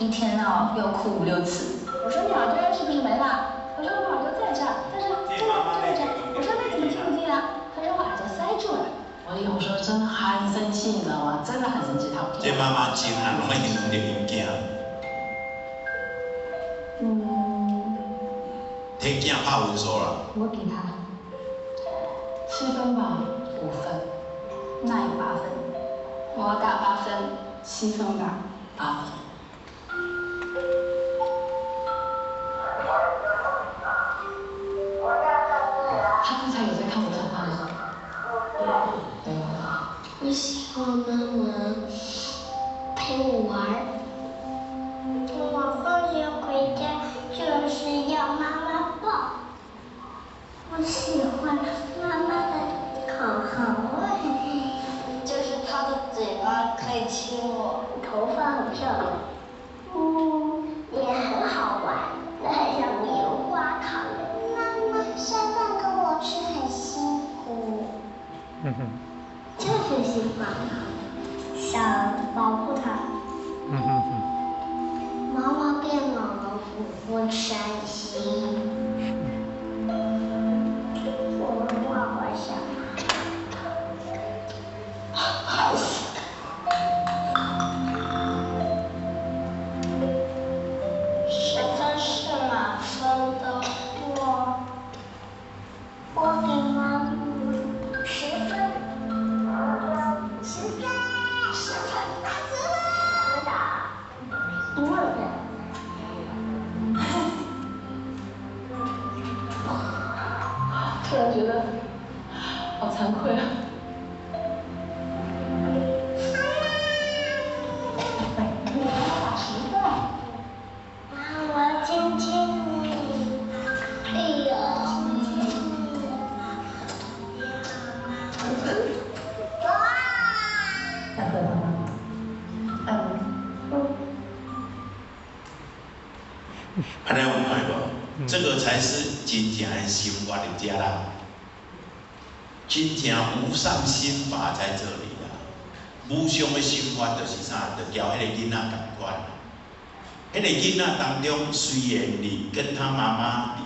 一天哦要哭5、6次。我说你耳朵是不是没了？他说我耳朵在这儿，但是就在这。我说那怎么听不见啊？他说我耳朵塞住了。我有时候真的很生气，你知道吗？真的很生气，他。这妈妈真很容易弄到因囝。替囝拍分数了。我给他7分吧，5分，那有8分，我打8分，7分吧，8分。他刚才有在看我讲话吗？对。我喜欢妈妈陪我玩。我放学回家就是要妈妈抱。我喜欢妈妈的口味，就是她的嘴巴可以亲我，头发很漂亮，也很好玩，很像棉花糖。妈妈晒饭给我吃很辛苦，就是喜欢她，想保护她。妈妈变老了，我会伤心。我想，好死。10分是满分的，我给妈妈10分，10分，打死了，打，1万分。突然觉得好惭愧啊！你给他打10分。妈，我要亲亲你。哎呀，亲亲你。哇！再喝吗？安尼有看无？这个才是真正的心法的家啦。真正无上心法在这里啦。无上的心法就是啥？就交迄个囡仔同款。迄个囡仔当中，虽然你跟他妈妈离